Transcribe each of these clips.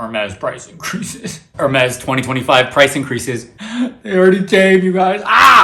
Hermes price increases. Hermes 2025 price increases. They already came, you guys.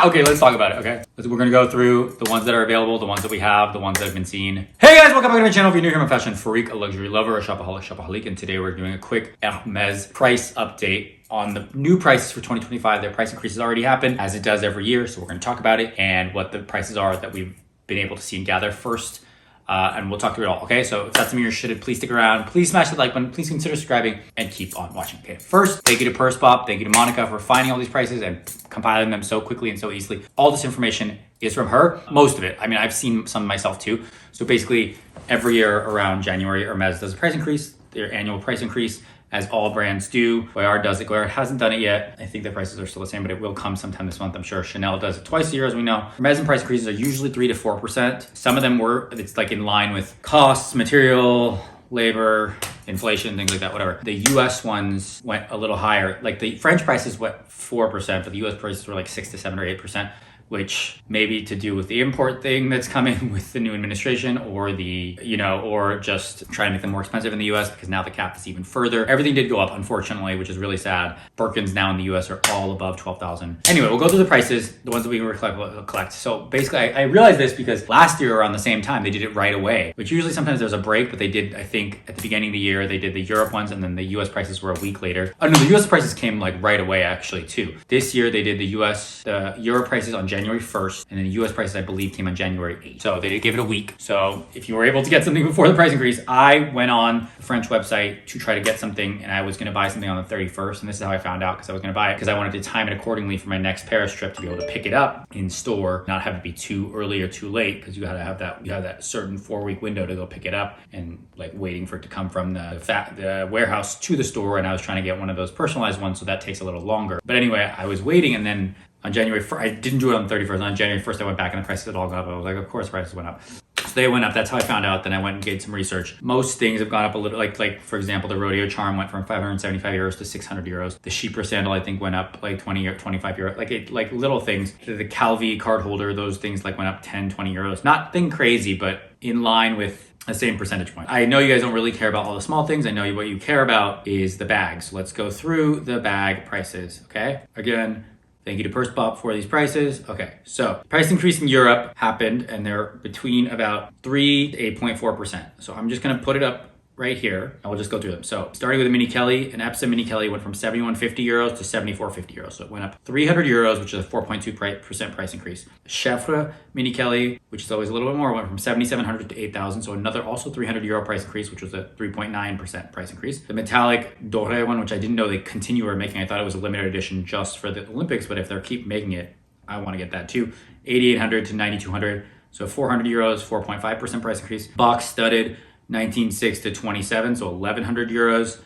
Okay, let's talk about it, okay? We're gonna go through the ones that are available, the ones that we have, the ones that have been seen. Hey guys, welcome back to my channel. If you're new here, I'm a fashion freak, a luxury lover, a shopaholic, shopaholique, and today we're doing a quick Hermes price update on the new prices for 2025. Their price increases already happened, as it does every year, so we're gonna talk about it and what the prices are that we've been able to see and gather first. And we'll talk through it all, okay? So if that's something you're interested in, please stick around. Please smash the like button. Please consider subscribing and keep on watching, okay? First, thank you to Purse-Pop. Thank you to Monica for finding all these prices and compiling them so quickly and so easily. All this information is from her, most of it. I mean, I've seen some myself too. So basically, every year around January, Hermes does a price increase, their annual price increase, as all brands do. Goyard does it. Goyard hasn't done it yet. I think the prices are still the same, but it will come sometime this month, I'm sure. Chanel does it twice a year, as we know. Hermes price increases are usually 3 to 4%. Some of them it's like in line with costs, material, labor, inflation, things like that, whatever. The US ones went a little higher. Like the French prices went 4%, but the US prices were like 6 to 7 or 8%. Which may be to do with the import thing that's coming with the new administration, or or just trying to make them more expensive in the US because now the cap is even further. Everything did go up, unfortunately, which is really sad. Birkins now in the US are all above 12,000. Anyway, we'll go through the prices, the ones that we can collect. So basically, I realized this because last year around the same time, they did it right away, which usually sometimes there's a break, but they did, I think, at the beginning of the year, they did the Europe ones, and then the US prices were a week later. Oh no, the US prices came like right away, actually, too. This year, they did the Euro prices on January 1st, and then the US prices, I believe, came on January 8th. So they did give it a week. So if you were able to get something before the price increase, I went on the French website to try to get something, and I was gonna buy something on the 31st, and this is how I found out, because I was gonna buy it because I wanted to time it accordingly for my next Paris trip to be able to pick it up in store, not have it be too early or too late, because you have that certain 4-week window to go pick it up, and like waiting for it to come from the warehouse to the store, and I was trying to get one of those personalized ones, so that takes a little longer. But anyway, I was waiting, and then on January 1st, I didn't do it on the 31st. On January 1st, I went back and the prices had all gone up. I was like, of course, prices went up. So they went up. That's how I found out. Then I went and did some research. Most things have gone up a little. Like for example, the rodeo charm went from 575 euros to 600 euros. The Chypre sandal, I think, went up like 20 or 25 euros. Like little things. The Calvi card holder, those things like went up 10, 20 euros. Nothing crazy, but in line with the same percentage point. I know you guys don't really care about all the small things. I know what you care about is the bags. So let's go through the bag prices, okay? Again, thank you to Purse-Pop for these prices. Okay, so price increase in Europe happened, and they're between about 3 to 8.4%. So I'm just gonna put it up right here, and we'll just go through them. So starting with the Mini Kelly, an Epsom Mini Kelly went from 71.50 euros to 74.50 euros. So it went up 300 euros, which is a 4.2% price increase. Chefre Mini Kelly, which is always a little bit more, went from 7,700 to 8,000. So another also 300 euro price increase, which was a 3.9% price increase. The metallic Doré one, which I didn't know they were making. I thought it was a limited edition just for the Olympics, but if they keep making it, I want to get that too. 8,800 to 9,200. So 400 euros, 4.5% price increase. Box studded, 19.6 to 27, so 1,100 euros,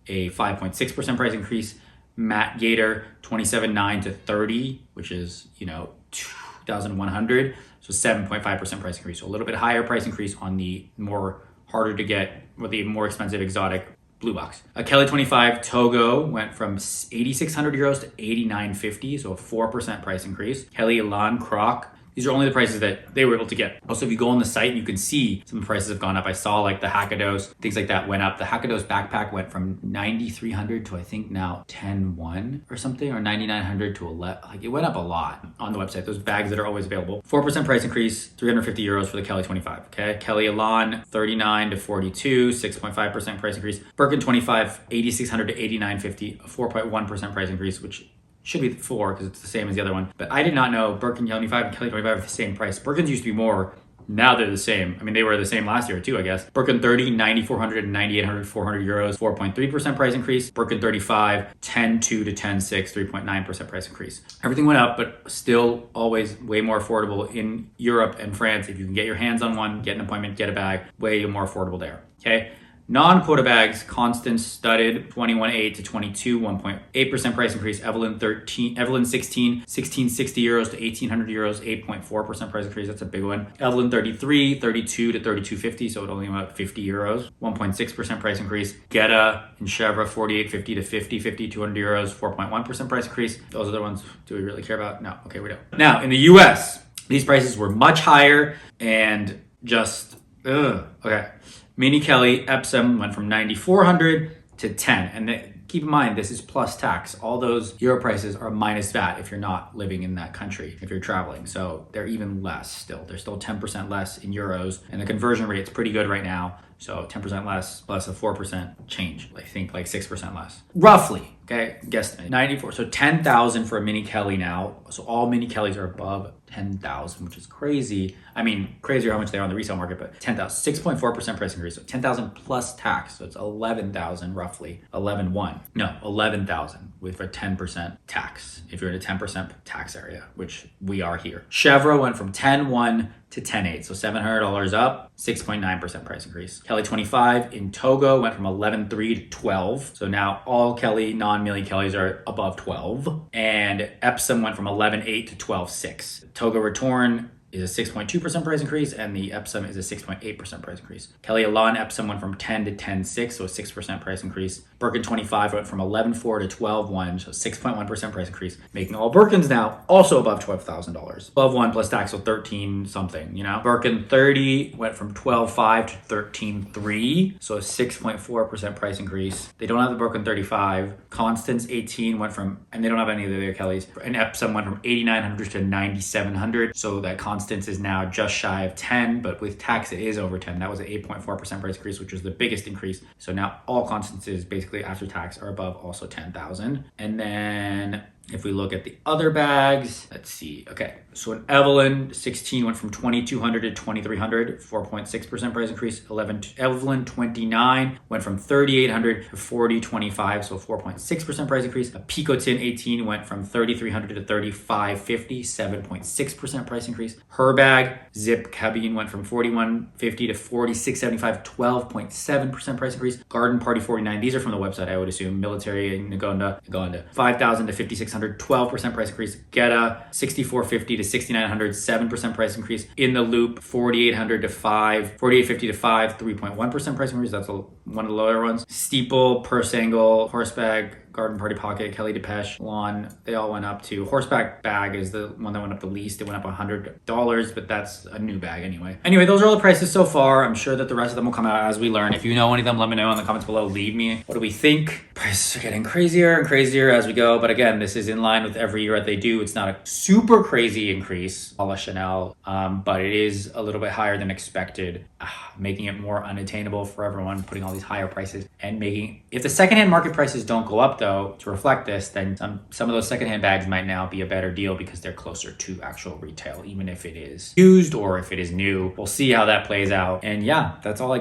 a 5.6% price increase. Matte Gator, 27.9 to 30, which is, 2,100, so 7.5% price increase. So a little bit higher price increase on the more harder to get, or the more expensive exotic blue box. A Kelly 25 Togo went from 8,600 euros to 8,950, so a 4% price increase. Kelly Elan Croc, these are only the prices that they were able to get. Also, if you go on the site, you can see some prices have gone up. I saw like the Hakados, things like that went up. The Hakados backpack went from 9,300 to I think now 10,1 or something, or 9,900 to 11. Like it went up a lot on the website. Those bags that are always available. 4% price increase, 350 euros for the Kelly 25. Okay, Kelly Elan 39 to 42, 6.5% price increase. Birkin 25, 8,600 to 8,950, a 4.1% price increase, which should be 4 because it's the same as the other one. But I did not know Birkin 25 and Kelly 25 are the same price. Birkins used to be more. Now they're the same. I mean, they were the same last year too, I guess. Birkin 30, 9,400 and 9,800, 400 euros, 4.3% price increase. Birkin 35, 10.2 to 10.6, 3.9% price increase. Everything went up, but still always way more affordable in Europe and France. If you can get your hands on one, get an appointment, get a bag, way more affordable there, okay? Non-quota bags, Constance studded, 21.8 to 22, 1.8% price increase. Evelyn 16, 1660 euros to 1800 euros, 8.4% price increase. That's a big one. Evelyn 33, 32 to 32.50, so it only went up 50 euros, 1.6% price increase. Geta and Chevra 48.50 to 50, 200 euros, 4.1% price increase. Those are the ones, do we really care about? No, okay, we don't. Now, in the US, these prices were much higher and just, okay. Mini Kelly Epsom went from 9,400 to 10. And keep in mind, this is plus tax. All those euro prices are minus VAT if you're not living in that country, if you're traveling. So they're even less still. They're still 10% less in euros. And the conversion rate's pretty good right now. So 10% less plus a 4% change. I think like 6% less. Roughly, okay? Guesstimate. 94. So 10,000 for a mini Kelly now. So all mini Kellys are above 10,000, which is crazy. I mean, crazier how much they are on the resale market, but 10,000, 6.4% price increase. So 10,000 plus tax. So it's 11,000 roughly. 11,000 with a 10% tax. If you're in a 10% tax area, which we are here. Chevrolet went from 10.1 to 10.8. So $700 up, 6.9% price increase. Kelly 25 in Togo went from 11.3 to 12. So now all Kelly non-Millie Kellys are above 12. And Epsom went from 11.8 to 12.6. Togo Return is a 6.2% price increase, and the Epsom is a 6.8% price increase. Kelly Elan Epsom went from 10 to 10.6, so a 6% price increase. Birkin 25 went from 11.4 to 12.1, so 6.1% price increase, making all Birkins now also above $12,000. 12.1 plus tax, so 13 something, you know? Birkin 30 went from 12.5 to 13.3, so a 6.4% price increase. They don't have the Birkin 35. Constance 18 went from, and they don't have any of the other Kellys, and Epsom went from 8,900 to 9,700, so that Constance is now just shy of 10, but with tax it is over 10. That was an 8.4% price increase, which was the biggest increase. So now all Constances basically after tax are above also 10,000. And then if we look at the other bags, let's see. Okay, so an Evelyn 16 went from 2,200 to 2,300, 4.6% price increase. Evelyn 29 went from 3,800 to 4,025, so 4.6% price increase. A Picotin 18 went from 3,300 to 3,550, 7.6% price increase. Her bag Zip Cabine went from 4,150 to 4,675, 12.7% price increase. Garden Party 49, these are from the website, I would assume. Military Nagonda, 5,000 to 5,600. 12% price increase. Geta 6,450 to 6,900, 7% price increase. In the Loop 4,800 to 4,850 to 3.1% price increase. That's one of the lower ones. Steeple, Purse Angle, Horseback, Garden Party Pocket, Kelly Depeche, Lawn, they all went up to. Horseback bag is the one that went up the least. It went up $100, but that's a new bag anyway. Anyway, those are all the prices so far. I'm sure that the rest of them will come out as we learn. If you know any of them, let me know in the comments below. Leave me. What do we think? Prices are getting crazier and crazier as we go. But again, this is in line with every year that they do. It's not a super crazy increase, a la Chanel, but it is a little bit higher than expected, making it more unattainable for everyone, putting all these higher prices and making, if the secondhand market prices don't go up though, to reflect this, then some of those secondhand bags might now be a better deal because they're closer to actual retail, even if it is used or if it is new. We'll see how that plays out. And yeah, that's all I got.